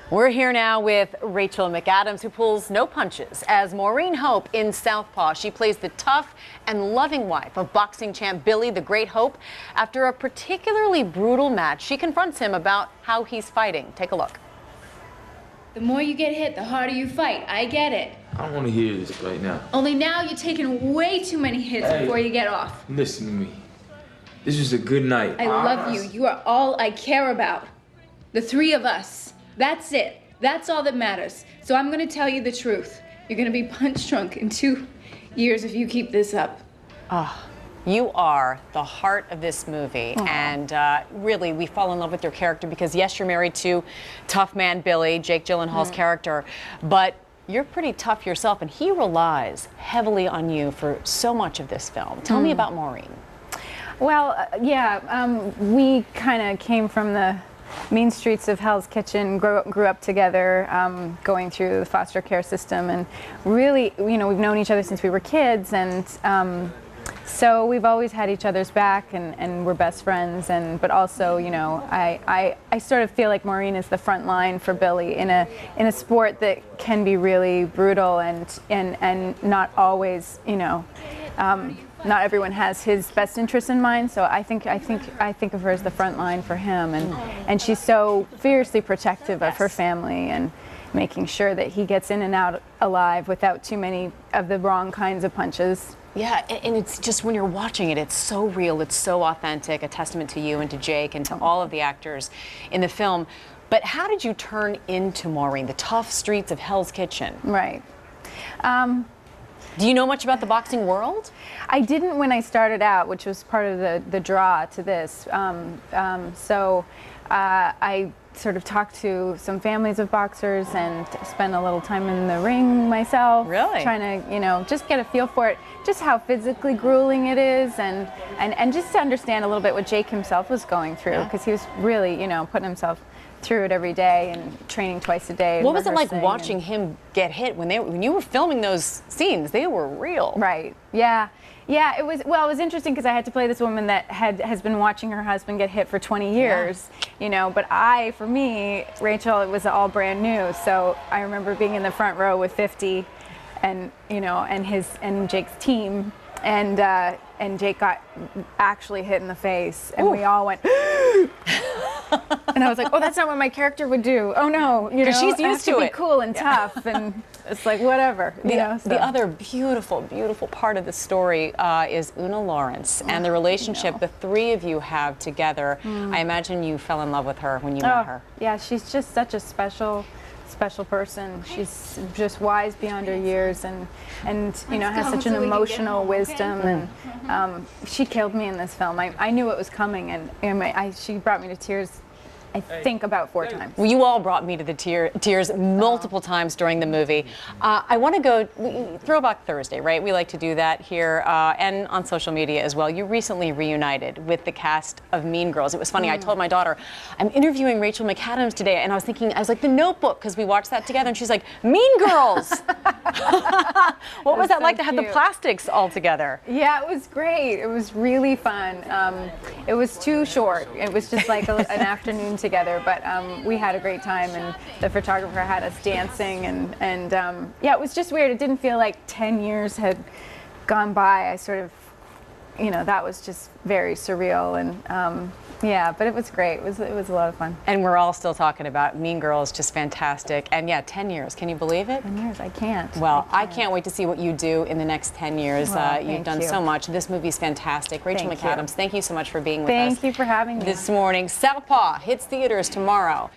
We're here now with Rachel McAdams, who pulls no punches as Maureen Hope in Southpaw. She plays the tough and loving wife of boxing champ Billy the Great Hope. After a particularly brutal match, she confronts him about how he's fighting. Take a look. The more you get hit, the harder you fight. I get it. I don't want to hear this right now. Only now you're taking way too many hits before you get off. Listen to me. This was a good night. I love you. You are all I care about. The three of us. That's it. That's all that matters. So I'm going to tell you the truth. You're going to be punch drunk in 2 years if you keep this up. You are the heart of this movie. Aww. And really, we fall in love with your character because, yes, you're married to tough man Billy, Jake Gyllenhaal's character, but you're pretty tough yourself, and he relies heavily on you for so much of this film. Tell me about Maureen. Well, we kind of came from the mean streets of Hell's Kitchen, grew up together, going through the foster care system, and really, you know, we've known each other since we were kids, and so we've always had each other's back, and we're best friends. But also, you know, I sort of feel like Maureen is the front line for Billy in a sport that can be really brutal and not always, you know. Not everyone has his best interest in mind, so I think of her as the front line for him, and she's so fiercely protective of her family and making sure that he gets in and out alive without too many of the wrong kinds of punches. Yeah, and it's just when you're watching it, it's so real, it's so authentic, a testament to you and to Jake and to all of the actors in the film. But how did you turn into Maureen, the tough streets of Hell's Kitchen? Right. Do you know much about the boxing world? I didn't when I started out, which was part of the draw to this. So I sort of talked to some families of boxers and spent a little time in the ring myself. Really? Trying to, you know, just get a feel for it, just how physically grueling it is, and just to understand a little bit what Jake himself was going through, because he was really, you know, putting himself through it every day and training twice a day. What was it like watching him get hit when you were filming those scenes? They were real. Right. Yeah. Yeah, it was interesting because I had to play this woman that has been watching her husband get hit for 20 years, you know, but for me, Rachel, it was all brand new. So I remember being in the front row with 50 and, you know, and Jake's team, and Jake got actually hit in the face, and we all went and I was like, oh, that's not what my character would do. Oh no, you know, she's used to be cool and tough, and it's like whatever. The other beautiful, beautiful part of the story is Una Lawrence and the relationship the three of you have together. I imagine you fell in love with her when you met her. Yeah, she's just such a special person. She's just wise beyond her years, and you know, has such an emotional wisdom, and she killed me in this film. I knew it was coming, and she brought me to tears, I think, about 4 times. Well, you all brought me to the tears multiple times during the movie. I want to go Throwback Thursday, right? We like to do that here and on social media as well. You recently reunited with the cast of Mean Girls. It was funny. I told my daughter, I'm interviewing Rachel McAdams today, and I was like, The Notebook, because we watched that together, and she's like, Mean Girls! What was that like to have the plastics all together? Yeah, it was great. It was really fun. It was too short. It was just like an afternoon together, but we had a great time, and the photographer had us dancing, and yeah, it was just weird. It didn't feel like 10 years had gone by. I sort of, you know, that was just very surreal, and yeah, but it was great. It was a lot of fun. And we're all still talking about Mean Girls, just fantastic. And yeah, 10 years. Can you believe it? 10 years, I can't. Well, I can't wait to see what you do in the next 10 years. Well, you've done so much. This movie's fantastic. Rachel McAdams, thank you so much for being with us. Thank you for having me This morning. Southpaw hits theaters tomorrow.